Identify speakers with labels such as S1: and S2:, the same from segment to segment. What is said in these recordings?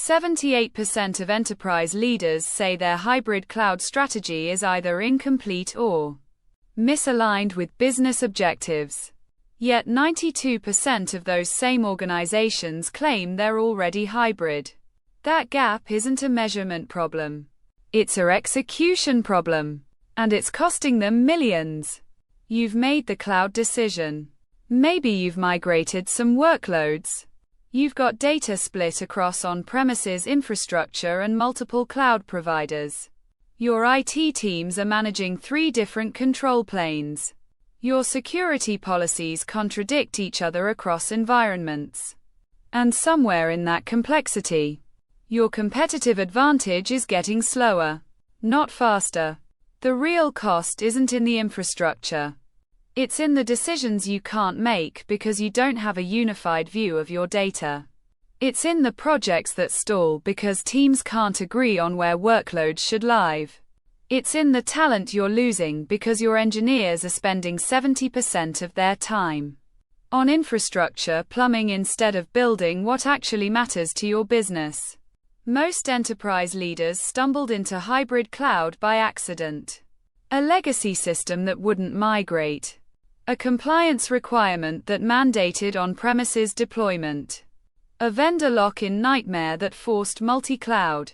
S1: 78% of enterprise leaders say their hybrid cloud strategy is either incomplete or misaligned with business objectives. Yet 92% of those same organizations claim they're already hybrid. That gap isn't a measurement problem. It's an execution problem. And it's costing them millions. You've made the cloud decision. Maybe you've migrated some workloads. You've got data split across on-premises infrastructure and multiple cloud providers. Your IT teams are managing 3 different control planes. Your security policies contradict each other across environments. And somewhere in that complexity, your competitive advantage is getting slower, not faster. The real cost isn't in the infrastructure. It's in the decisions you can't make because you don't have a unified view of your data. It's in the projects that stall because teams can't agree on where workloads should live. It's in the talent you're losing because your engineers are spending 70% of their time on infrastructure plumbing instead of building what actually matters to your business. Most enterprise leaders stumbled into hybrid cloud by accident. A legacy system that wouldn't migrate. A compliance requirement that mandated on-premises deployment. A vendor lock-in nightmare that forced multi-cloud.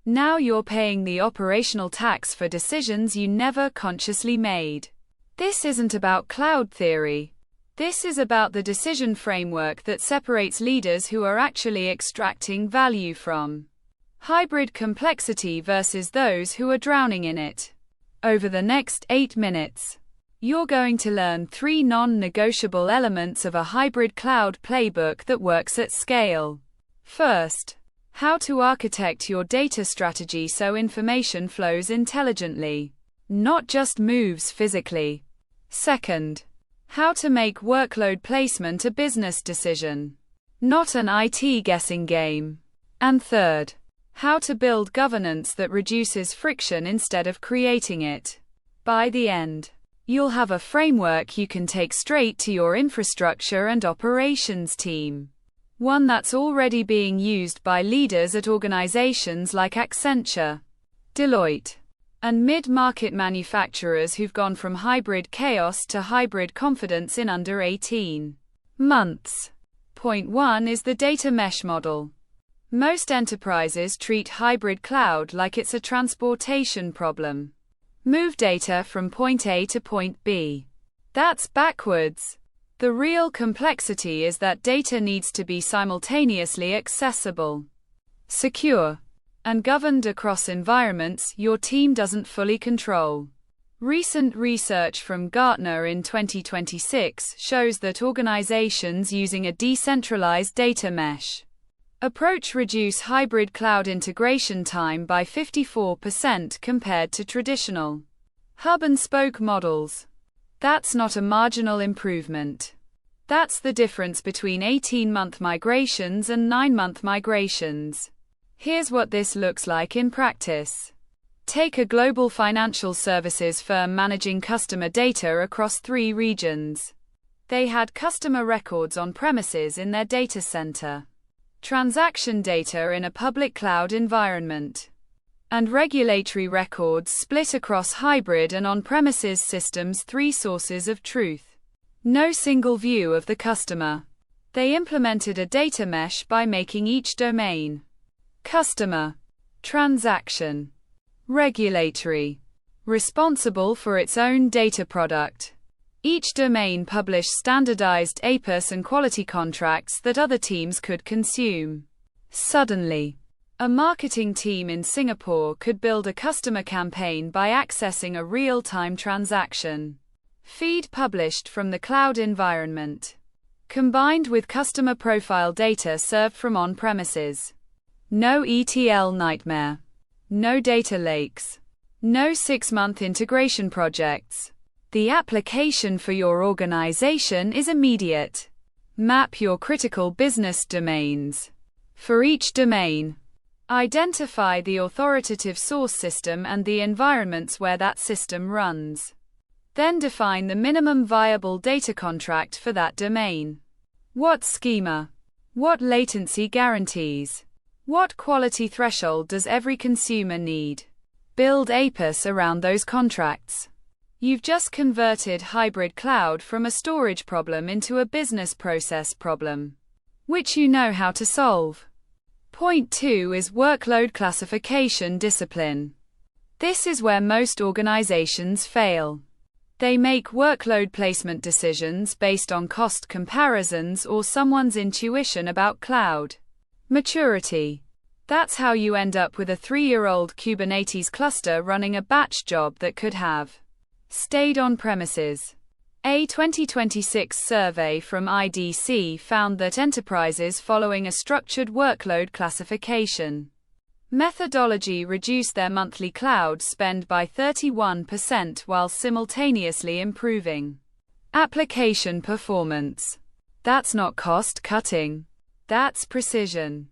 S1: Now you're paying the operational tax for decisions you never consciously made. This isn't about cloud theory. This is about the decision framework that separates leaders who are actually extracting value from hybrid complexity versus those who are drowning in it. Over the next 8 minutes, you're going to learn 3 non-negotiable elements of a hybrid cloud playbook that works at scale. First, how to architect your data strategy so information flows intelligently, not just moves physically. Second, how to make workload placement a business decision, not an IT guessing game. And third, how to build governance that reduces friction instead of creating it. By the end, you'll have a framework you can take straight to your infrastructure and operations team. One that's already being used by leaders at organizations like Accenture, Deloitte, and mid-market manufacturers who've gone from hybrid chaos to hybrid confidence in under 18 months. Point 1 is the data mesh model. Most enterprises treat hybrid cloud like it's a transportation problem. Move data from point A to point B. That's backwards. The real complexity is that data needs to be simultaneously accessible, secure, and governed across environments your team doesn't fully control. Recent research from Gartner in 2026 shows that organizations using a decentralized data mesh approach reduce hybrid cloud integration time by 54% compared to traditional hub and spoke models. That's not a marginal improvement. That's the difference between 18-month migrations and 9-month migrations. Here's what this looks like in practice. Take a global financial services firm managing customer data across 3 regions. They had customer records on premises in their data center, transaction data in a public cloud environment, and regulatory records split across hybrid and on-premises systems. 3 sources of truth. No single view of the customer. They implemented a data mesh by making each domain, customer, transaction, regulatory, responsible for its own data product. Each domain published standardized APIs and quality contracts that other teams could consume. Suddenly, a marketing team in Singapore could build a customer campaign by accessing a real-time transaction feed published from the cloud environment, combined with customer profile data served from on-premises. No ETL nightmare. No data lakes. No 6-month integration projects. The application for your organization is immediate. Map your critical business domains. For each domain, identify the authoritative source system and the environments where that system runs. Then define the minimum viable data contract for that domain. What schema? What latency guarantees? What quality threshold does every consumer need? Build APIs around those contracts. You've just converted hybrid cloud from a storage problem into a business process problem, which you know how to solve. Point 2 is workload classification discipline. This is where most organizations fail. They make workload placement decisions based on cost comparisons or someone's intuition about cloud maturity. That's how you end up with a 3-year-old Kubernetes cluster running a batch job that could have stayed on premises. A 2026 survey from IDC found that enterprises following a structured workload classification methodology reduced their monthly cloud spend by 31% while simultaneously improving application performance. That's not cost cutting. That's precision.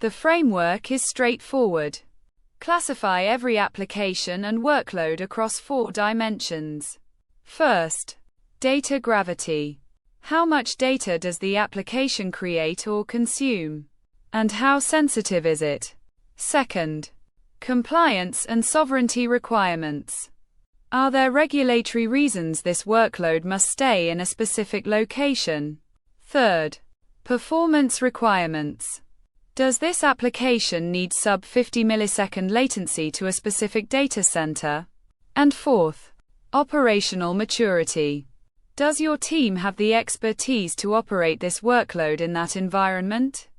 S1: The framework is straightforward. Classify every application and workload across 4 dimensions. First, data gravity. How much data does the application create or consume? And how sensitive is it? Second, compliance and sovereignty requirements. Are there regulatory reasons this workload must stay in a specific location? Third, performance requirements. Does this application need sub 50 millisecond latency to a specific data center? And fourth, operational maturity. Does your team have the expertise to operate this workload in that environment?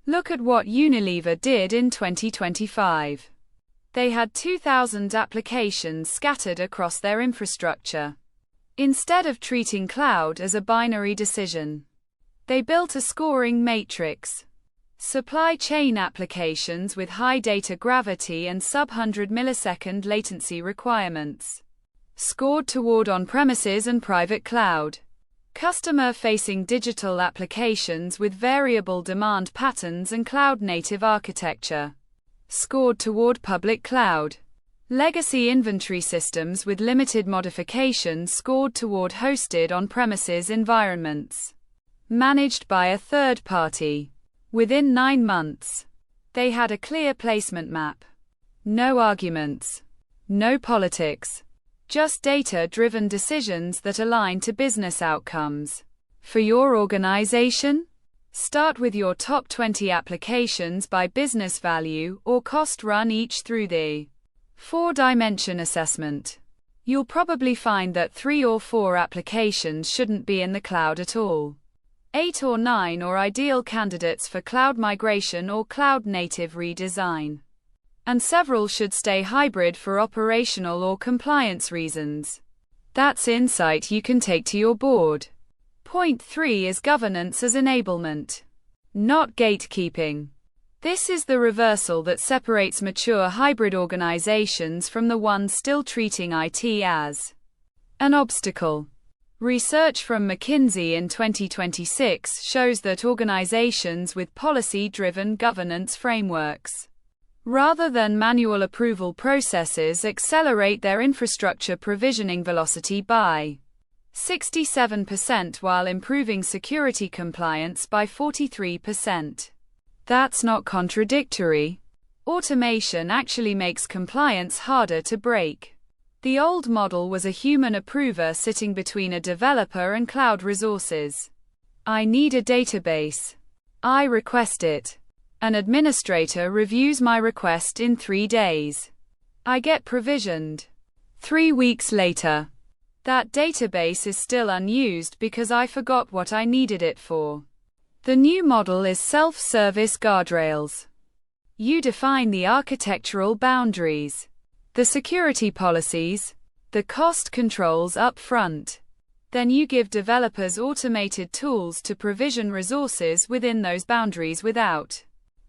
S1: Look at what Unilever did in 2025. They had 2,000 applications scattered across their infrastructure. Instead of treating cloud as a binary decision, they built a scoring matrix. Supply chain applications with high data gravity and sub-100 millisecond latency requirements scored toward on-premises and private cloud. Customer-facing digital applications with variable demand patterns and cloud-native architecture scored toward public cloud. Legacy inventory systems with limited modifications scored toward hosted on-premises environments managed by a third party. Within 9 months, they had a clear placement map. No arguments. No politics. Just data-driven decisions that align to business outcomes. For your organization, start with your top 20 applications by business value or cost, run each through the 4-dimension assessment. You'll probably find that 3 or 4 applications shouldn't be in the cloud at all. 8 or 9 are ideal candidates for cloud migration or cloud-native redesign. And several should stay hybrid for operational or compliance reasons. That's insight you can take to your board. Point 3 is governance as enablement, not gatekeeping. This is the reversal that separates mature hybrid organizations from the ones still treating IT as an obstacle. Research from McKinsey in 2026 shows that organizations with policy-driven governance frameworks rather than manual approval processes accelerate their infrastructure provisioning velocity by 67% while improving security compliance by 43%. That's not contradictory. Automation actually makes compliance harder to break. The old model was a human approver sitting between a developer and cloud resources. I need a database. I request it. An administrator reviews my request in 3 days. I get provisioned. 3 weeks later, that database is still unused because I forgot what I needed it for. The new model is self-service guardrails. You define the architectural boundaries, the security policies, the cost controls up front. Then you give developers automated tools to provision resources within those boundaries without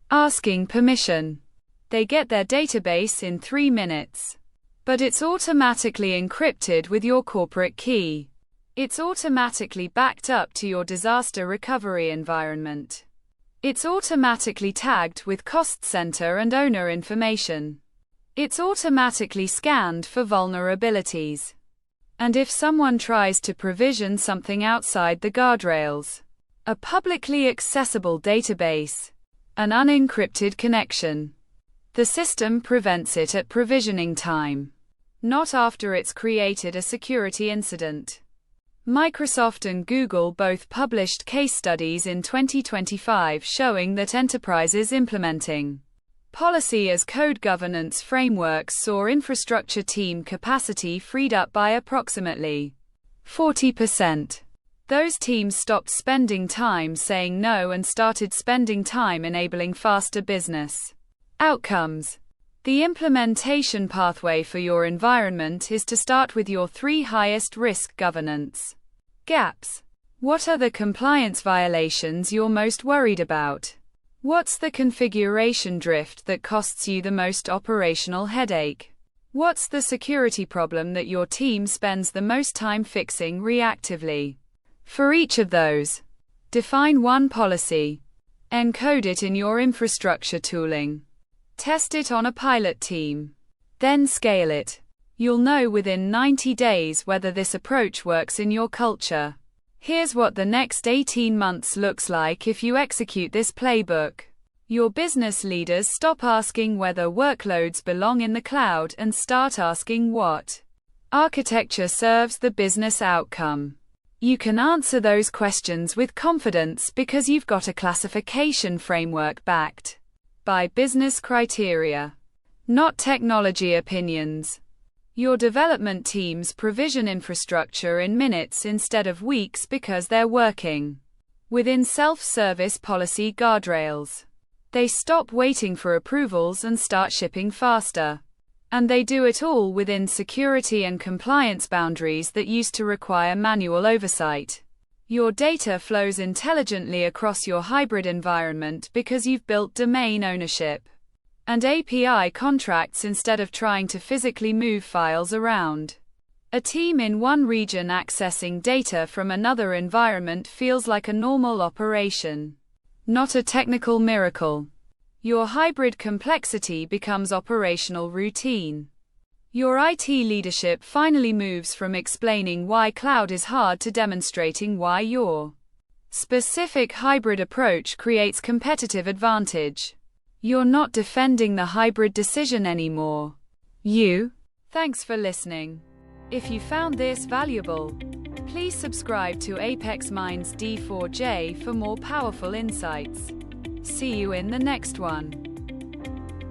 S1: asking permission. They get their database in 3 minutes. But it's automatically encrypted with your corporate key. It's automatically backed up to your disaster recovery environment. It's automatically tagged with cost center and owner information. It's automatically scanned for vulnerabilities. And if someone tries to provision something outside the guardrails, a publicly accessible database, an unencrypted connection. The system prevents it at provisioning time, not after it's created a security incident. Microsoft and Google both published case studies in 2025 showing that enterprises implementing policy as code governance frameworks saw infrastructure team capacity freed up by approximately 40%. Those teams stopped spending time saying no and started spending time enabling faster business outcomes. The implementation pathway for your environment is to start with your 3 highest risk governance gaps. What are the compliance violations you're most worried about? What's the configuration drift that costs you the most operational headache? What's the security problem that your team spends the most time fixing reactively? For each of those, define one policy. Encode it in your infrastructure tooling. Test it on a pilot team. Then scale it. You'll know within 90 days whether this approach works in your culture. Here's what the next 18 months looks like if you execute this playbook. Your business leaders stop asking whether workloads belong in the cloud and start asking what architecture serves the business outcome. You can answer those questions with confidence because you've got a classification framework backed by business criteria, not technology opinions. Your development teams provision infrastructure in minutes instead of weeks because they're working within self-service policy guardrails. They stop waiting for approvals and start shipping faster. And they do it all within security and compliance boundaries that used to require manual oversight. Your data flows intelligently across your hybrid environment because you've built domain ownership and API contracts instead of trying to physically move files around. A team in one region accessing data from another environment feels like a normal operation, not a technical miracle. Your hybrid complexity becomes operational routine. Your IT leadership finally moves from explaining why cloud is hard to demonstrating why your specific hybrid approach creates competitive advantage. You're not defending the hybrid decision anymore. Thanks for listening. If you found this valuable, please subscribe to Apex Minds D4J for more powerful insights. See you in the next one.